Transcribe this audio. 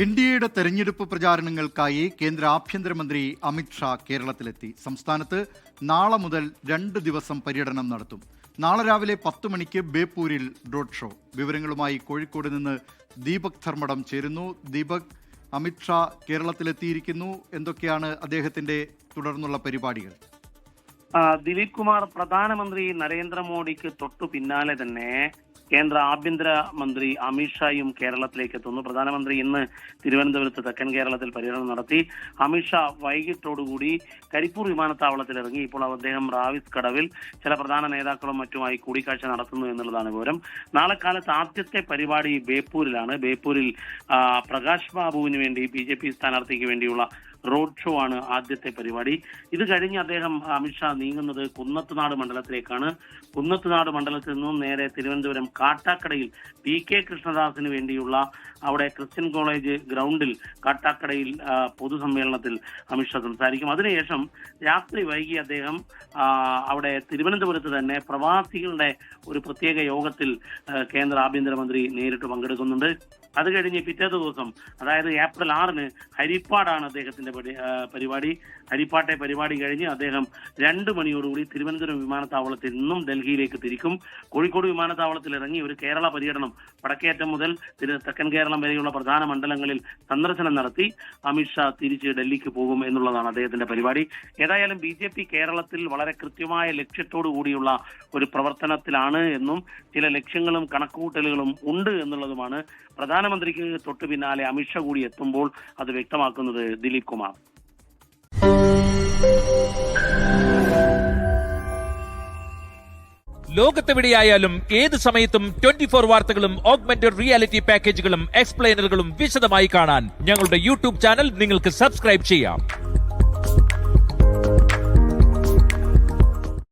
എൻഡിഎയുടെ തെരഞ്ഞെടുപ്പ് പ്രചാരണങ്ങൾക്കായി കേന്ദ്ര ആഭ്യന്തരമന്ത്രി അമിത്ഷാ കേരളത്തിലെത്തി. സംസ്ഥാനത്ത് നാളെ മുതൽ 2 ദിവസം പര്യടനം നടത്തും. നാളെ രാവിലെ 10 മണിക്ക് ബേപ്പൂരിൽ റോഡ് ഷോ. വിവരങ്ങളുമായി കോഴിക്കോട് നിന്ന് ദീപക് ധർമ്മടം ചേരുന്നു. ദീപക്, അമിത്ഷാ കേരളത്തിലെത്തിയിരിക്കുന്നു. എന്തൊക്കെയാണ് അദ്ദേഹത്തിന്റെ തുടർന്നുള്ള പരിപാടികൾ? ദിലീപ് കുമാർ, പ്രധാനമന്ത്രി നരേന്ദ്രമോദിക്ക് തൊട്ടു പിന്നാലെ തന്നെ കേന്ദ്ര ആഭ്യന്തര മന്ത്രി അമിത്ഷായും കേരളത്തിലേക്ക് എത്തുന്നു. പ്രധാനമന്ത്രി ഇന്ന് തിരുവനന്തപുരത്ത് തെക്കൻ കേരളത്തിൽ പര്യടനം നടത്തി. അമിത്ഷാ വൈകിട്ടോടുകൂടി കരിപ്പൂർ വിമാനത്താവളത്തിൽ ഇറങ്ങി. ഇപ്പോൾ അദ്ദേഹം റാവിസ് കടവിൽ ചില പ്രധാന നേതാക്കളും മറ്റുമായി കൂടിക്കാഴ്ച നടത്തുന്നു എന്നുള്ളതാണ് വിവരം. നാളെ കാലത്ത് ആദ്യത്തെ പരിപാടി ബേപ്പൂരിലാണ്. ബേപ്പൂരിൽ പ്രകാശ് ബാബുവിന് വേണ്ടി BJP സ്ഥാനാർത്ഥിക്ക് വേണ്ടിയുള്ള റോഡ് ഷോ ആണ് ആദ്യത്തെ പരിപാടി. ഇത് കഴിഞ്ഞ് അമിത്ഷാ നീങ്ങുന്നത് കുന്നത്തുനാട് മണ്ഡലത്തിലേക്കാണ്. കുന്നത്തുനാട് മണ്ഡലത്തിൽ നിന്നും നേരെ തിരുവനന്തപുരം കാട്ടാക്കടയിൽ PK കൃഷ്ണദാസിന് വേണ്ടിയുള്ള അവിടെ ക്രിസ്ത്യൻ കോളേജ് ഗ്രൗണ്ടിൽ കാട്ടാക്കടയിൽ പൊതുസമ്മേളനത്തിൽ അമിത്ഷാ സംസാരിക്കും. അതിനുശേഷം രാത്രി വൈകി അദ്ദേഹം അവിടെ തിരുവനന്തപുരത്ത് തന്നെ പ്രവാസികളുടെ ഒരു പ്രത്യേക യോഗത്തിൽ കേന്ദ്ര ആഭ്യന്തരമന്ത്രി നേരിട്ട് പങ്കെടുക്കുന്നുണ്ട്. അത് കഴിഞ്ഞ് പിറ്റേ ദിവസം, അതായത് ഏപ്രിൽ 6-ന് ഹരിപ്പാടാണ് അദ്ദേഹത്തിന്റെ പരിപാടി. ഹരിപ്പാട്ടെ പരിപാടി കഴിഞ്ഞ് അദ്ദേഹം 2 മണിയോടുകൂടി തിരുവനന്തപുരം വിമാനത്താവളത്തിൽ നിന്നും ഡൽഹിയിലേക്ക് തിരിക്കും. കോഴിക്കോട് വിമാനത്താവളത്തിൽ ഇറങ്ങി ഒരു കേരള പര്യടനം, വടക്കേറ്റം മുതൽ തെക്കൻ കേരളം വരെയുള്ള പ്രധാന മണ്ഡലങ്ങളിൽ സന്ദർശനം നടത്തി അമിത്ഷാ തിരിച്ച് ഡൽഹിക്ക് പോകും എന്നുള്ളതാണ് അദ്ദേഹത്തിന്റെ പരിപാടി. ഏതായാലും BJP കേരളത്തിൽ വളരെ കൃത്യമായ ലക്ഷ്യത്തോടു കൂടിയുള്ള ഒരു പ്രവർത്തനത്തിലാണ് എന്നും ചില ലക്ഷ്യങ്ങളും കണക്കുകൂട്ടലുകളും ഉണ്ട് എന്നുള്ളതുമാണ് പ്രധാനമന്ത്രിക്ക് തൊട്ടു പിന്നാലെ അമിത്ഷാ കൂടി എത്തുമ്പോൾ അത് വ്യക്തമാക്കുന്നത്. ദിലീപ് കുമാർ. ലോകത്തെവിടെയായാലും ഏത് സമയത്തും 24 വാർത്തകളും ഓഗ്മെന്റഡ് റിയാലിറ്റി പാക്കേജുകളും എക്സ്പ്ലെയിനറുകളും വിശദമായി കാണാൻ ഞങ്ങളുടെ YouTube ചാനൽ നിങ്ങൾക്ക് സബ്സ്ക്രൈബ് ചെയ്യാം.